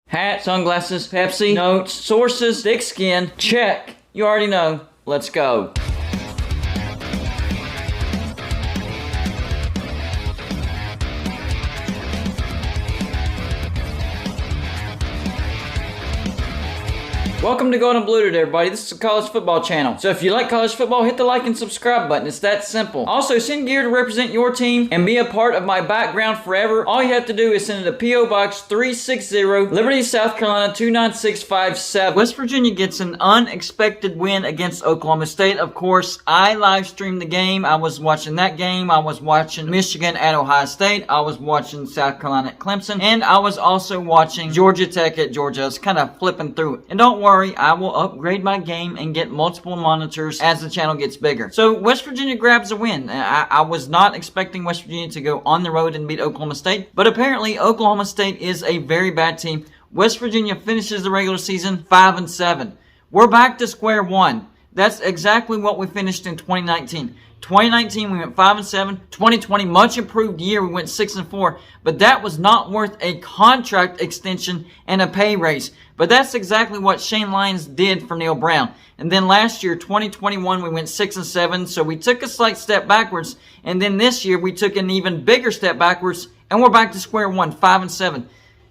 Hat, sunglasses, Pepsi, notes, sources, thick skin, check. You already know. Let's go. Welcome to Golden Blue today, everybody. This is a college football channel. So if you like college football, hit the like and subscribe button. It's that simple. Also, send gear to represent your team and be a part of my background forever. All you have to do is send it to P.O. Box 360, Liberty, South Carolina 29657. West Virginia gets an unexpected win against Oklahoma State. Of course, I live streamed the game. I was watching that game. I was watching Michigan at Ohio State. I was watching South Carolina at Clemson. And I was also watching Georgia Tech at Georgia. I was kind of flipping through it. And don't worry, I will upgrade my game and get multiple monitors as the channel gets bigger. So West Virginia grabs a win. I was not expecting West Virginia to go on the road and beat Oklahoma State, but apparently Oklahoma State is a very bad team. West Virginia finishes the regular season 5-7. We're back to square one. That's exactly what we finished in 2019. 2019, we went 5-7. 2020, much improved year, we went 6-4. But that was not worth a contract extension and a pay raise. But that's exactly what Shane Lyons did for Neal Brown. And then last year, 2021, we went 6-7. So we took a slight step backwards. And then this year, we took an even bigger step backwards. And we're back to square one, 5-7.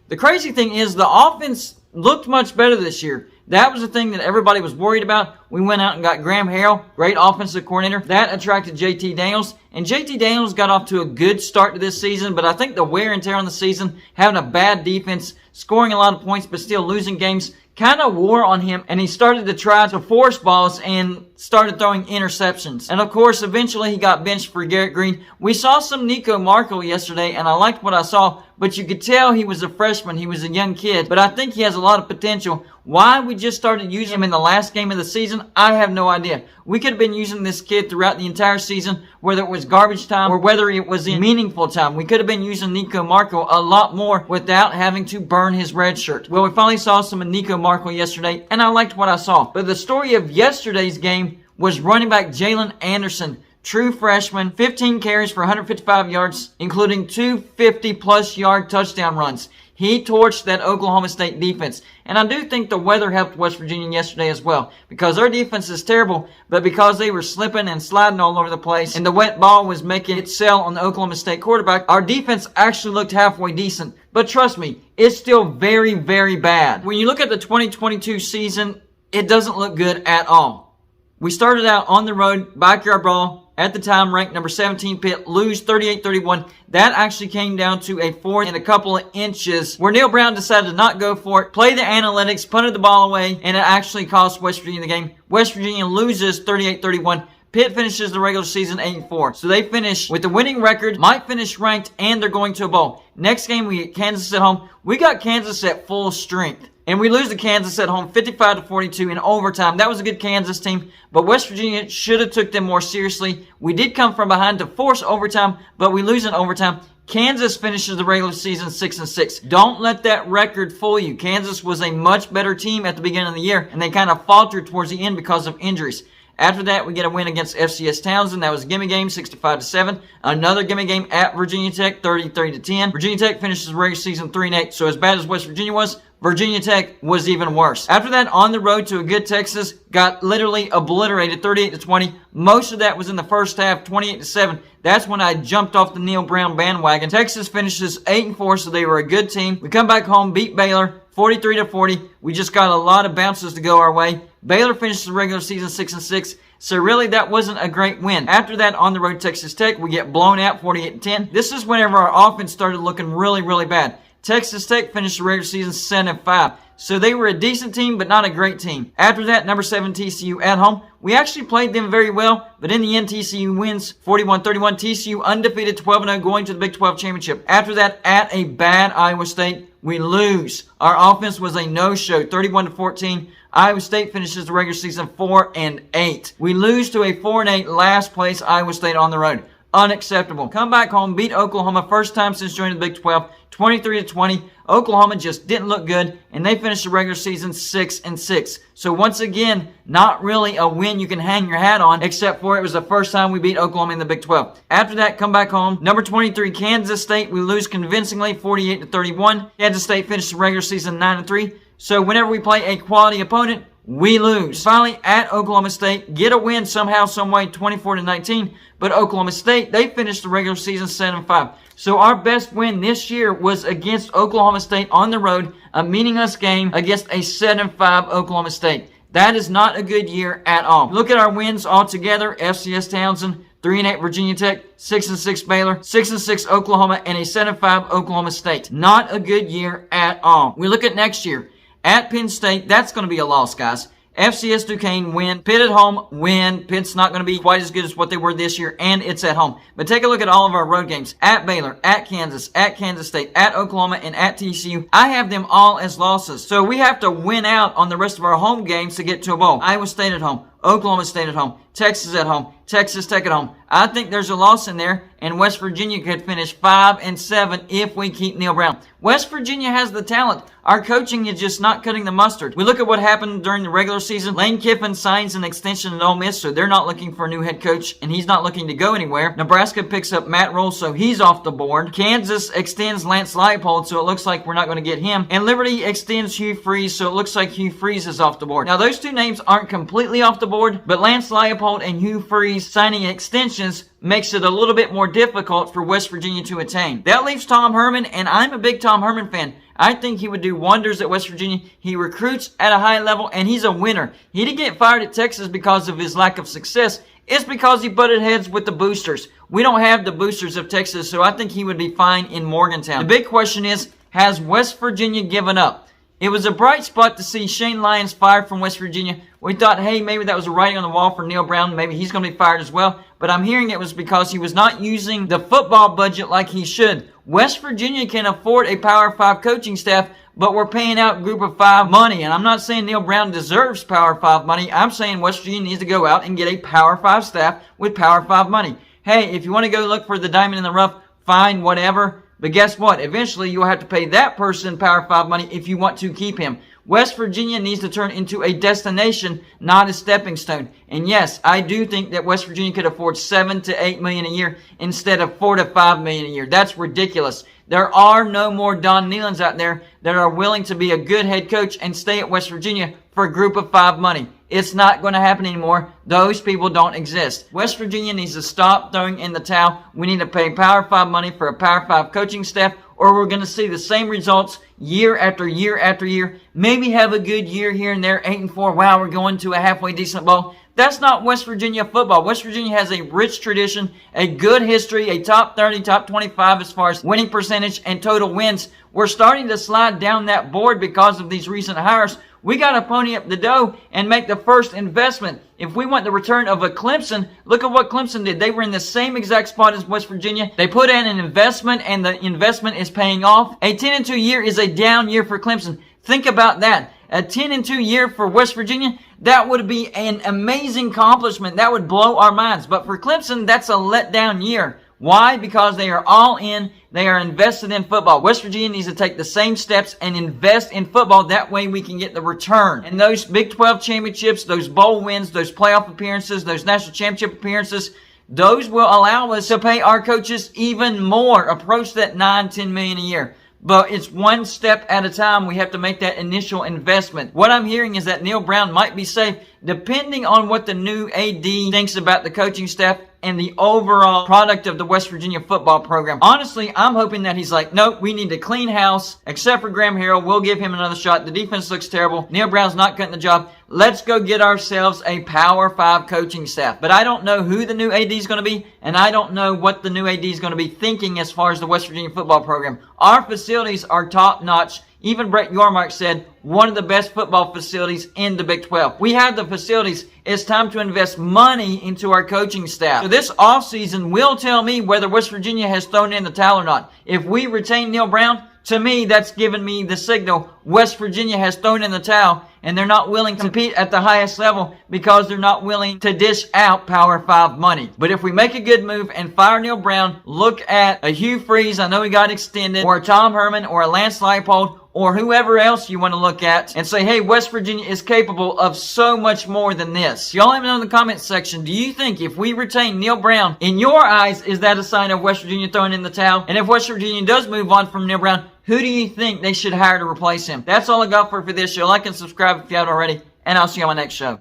The crazy thing is the offense looked much better this year. That was the thing that everybody was worried about. We went out and got Graham Harrell, great offensive coordinator. That attracted JT Daniels. And JT Daniels got off to a good start to this season, but I think the wear and tear on the season, having a bad defense, scoring a lot of points but still losing games, kind of wore on him, and he started to try to force balls and started throwing interceptions. And of course, eventually he got benched for Garrett Green. We saw some Nico Markle yesterday, and I liked what I saw, but you could tell he was a freshman. He was a young kid, but I think he has a lot of potential. Why we just started using him in the last game of the season, I have no idea. We could have been using this kid throughout the entire season, whether it was garbage time or whether it was in meaningful time. We could have been using Nico Markle a lot more without having to burn his red shirt. Well, we finally saw some of Nico Markle yesterday, and I liked what I saw. But the story of yesterday's game was running back Jalen Anderson. True freshman, 15 carries for 155 yards, including two 50-plus yard touchdown runs. He torched that Oklahoma State defense. And I do think the weather helped West Virginia yesterday as well, because their defense is terrible, but because they were slipping and sliding all over the place and the wet ball was making it sell on the Oklahoma State quarterback, our defense actually looked halfway decent. But trust me, it's still very, very bad. When you look at the 2022 season, it doesn't look good at all. We started out on the road, backyard brawl. At the time, ranked number 17 Pitt, lose 38-31. That actually came down to a fourth and a couple of inches where Neal Brown decided to not go for it, play the analytics, punted the ball away, and it actually cost West Virginia the game. West Virginia loses 38-31. Pitt finishes the regular season 8-4. So they finish with the winning record, might finish ranked, and they're going to a bowl. Next game, we get Kansas at home. We got Kansas at full strength. And we lose to Kansas at home 55-42 in overtime. That was a good Kansas team, but West Virginia should have took them more seriously. We did come from behind to force overtime, but we lose in overtime. Kansas finishes the regular season 6-6. Don't let that record fool you. Kansas was a much better team at the beginning of the year, and they kind of faltered towards the end because of injuries. After that, we get a win against FCS Townsend. That was a gimme game, 65-7. Another gimme game at Virginia Tech, 30-10. Virginia Tech finishes the regular season 3-8. So as bad as West Virginia was, Virginia Tech was even worse. After that, on the road to a good Texas, got literally obliterated, 38-20. Most of that was in the first half, 28-7. That's when I jumped off the Neal Brown bandwagon. Texas finishes 8-4, so they were a good team. We come back home, beat Baylor, 43-40. We just got a lot of bounces to go our way. Baylor finishes the regular season 6-6. So really, that wasn't a great win. After that, on the road, Texas Tech, we get blown out 48-10. This is whenever our offense started looking really, really bad. Texas Tech finished the regular season 7-5. So they were a decent team, but not a great team. After that, number 7 TCU at home. We actually played them very well, but in the end, TCU wins 41-31. TCU undefeated 12-0 going to the Big 12 championship. After that, at a bad Iowa State, we lose. Our offense was a no-show, 31-14. Iowa State finishes the regular season 4-8. We lose to a 4-8 last place Iowa State on the road. unacceptable. Come back home, beat Oklahoma first time since joining the Big 12, 23-20. Oklahoma just didn't look good, and they finished the regular season 6-6. So once again, not really a win you can hang your hat on, except for it was the first time we beat Oklahoma in the Big 12. After that, come back home. Number 23, Kansas State. We lose convincingly, 48-31. Kansas State finished the regular season 9-3. So whenever we play a quality opponent, we lose. Finally, at Oklahoma State, get a win somehow, someway, 24-19. But Oklahoma State, they finished the regular season 7-5. So our best win this year was against Oklahoma State on the road, a meaningless game against a 7-5 Oklahoma State. That is not a good year at all. Look at our wins altogether. FCS Townsend, 3-8 Virginia Tech, 6-6 Baylor, 6-6 Oklahoma, and a 7-5 Oklahoma State. Not a good year at all. We look at next year. At Penn State, that's going to be a loss, guys. FCS Duquesne, win. Pitt at home, win. Pitt's not going to be quite as good as what they were this year, and it's at home. But take a look at all of our road games. At Baylor, at Kansas State, at Oklahoma, and at TCU. I have them all as losses. So we have to win out on the rest of our home games to get to a bowl. Iowa State at home, Oklahoma State at home, Texas at home, Texas Tech at home. I think there's a loss in there, and West Virginia could finish 5-7 if we keep Neal Brown. West Virginia has the talent. Our coaching is just not cutting the mustard. We look at what happened during the regular season. Lane Kiffin signs an extension at Ole Miss, so they're not looking for a new head coach, and he's not looking to go anywhere. Nebraska picks up Matt Rule, so he's off the board. Kansas extends Lance Leipold, so it looks like we're not going to get him. And Liberty extends Hugh Freeze, so it looks like Hugh Freeze is off the board. Now, those two names aren't completely off the board, but Lance Leipold and Hugh Freeze signing extensions makes it a little bit more difficult for West Virginia to attain. That leaves Tom Herman, and I'm a big Tom Herman fan. I think he would do wonders at West Virginia. He recruits at a high level, and he's a winner. He didn't get fired at Texas because of his lack of success. It's because he butted heads with the boosters. We don't have the boosters of Texas, so I think he would be fine in Morgantown. The big question is, has West Virginia given up? It was a bright spot to see Shane Lyons fired from West Virginia. We thought, hey, maybe that was a writing on the wall for Neal Brown. Maybe he's going to be fired as well. But I'm hearing it was because he was not using the football budget like he should. West Virginia can afford a Power 5 coaching staff, but we're paying out Group of 5 money. And I'm not saying Neal Brown deserves Power 5 money. I'm saying West Virginia needs to go out and get a Power 5 staff with Power 5 money. Hey, if you want to go look for the diamond in the rough, fine, whatever. But guess what? Eventually, you'll have to pay that person Power 5 money if you want to keep him. West Virginia needs to turn into a destination, not a stepping stone. And yes, I do think that West Virginia could afford $7 to $8 million a year instead of $4 to $5 million a year. That's ridiculous. There are no more Don Nealons out there that are willing to be a good head coach and stay at West Virginia for a Group of 5 money. It's not going to happen anymore. Those people don't exist. West Virginia needs to stop throwing in the towel. We need to pay Power 5 money for a Power 5 coaching staff, or we're going to see the same results year after year after year. Maybe have a good year here and there, 8-4. Wow, we're going to a halfway decent bowl. That's not West Virginia football. West Virginia has a rich tradition, a good history, a top 30, top 25 as far as winning percentage and total wins. We're starting to slide down that board because of these recent hires. We got to pony up the dough and make the first investment. If we want the return of a Clemson, look at what Clemson did. They were in the same exact spot as West Virginia. They put in an investment, and the investment is paying off. A 10-2 year is a down year for Clemson. Think about that. A 10-2 year for West Virginia, that would be an amazing accomplishment. That would blow our minds. But for Clemson, that's a letdown year. Why? Because they are all in. They are invested in football. West Virginia needs to take the same steps and invest in football. That way we can get the return. And those Big 12 championships, those bowl wins, those playoff appearances, those national championship appearances, those will allow us to pay our coaches even more. Approach that $9-10 million a year. But it's one step at a time. We have to make that initial investment. What I'm hearing is that Neal Brown might be safe depending on what the new AD thinks about the coaching staff and the overall product of the West Virginia football program. Honestly, I'm hoping that he's like, nope, we need to clean house. Except for Graham Harrell, we'll give him another shot. The defense looks terrible. Neal Brown's not cutting the job. Let's go get ourselves a Power 5 coaching staff. But I don't know who the new AD is going to be, and I don't know what the new AD is going to be thinking as far as the West Virginia football program. Our facilities are top-notch. Even Brett Yormark said, one of the best football facilities in the Big 12. We have the facilities. It's time to invest money into our coaching staff. So this offseason will tell me whether West Virginia has thrown in the towel or not. If we retain Neal Brown, To me, that's given me the signal West Virginia has thrown in the towel, and they're not willing to compete at the highest level because they're not willing to dish out Power 5 money. But if we make a good move and fire Neal Brown, look at a Hugh Freeze, I know he got extended, or a Tom Herman, or a Lance Leipold, or whoever else you want to look at, and say, hey, West Virginia is capable of so much more than this. Y'all let me know in the comments section, do you think if we retain Neal Brown, in your eyes, is that a sign of West Virginia throwing in the towel? And if West Virginia does move on from Neal Brown, who do you think they should hire to replace him? That's all I got for this show. Like and subscribe if you haven't already, and I'll see you on my next show.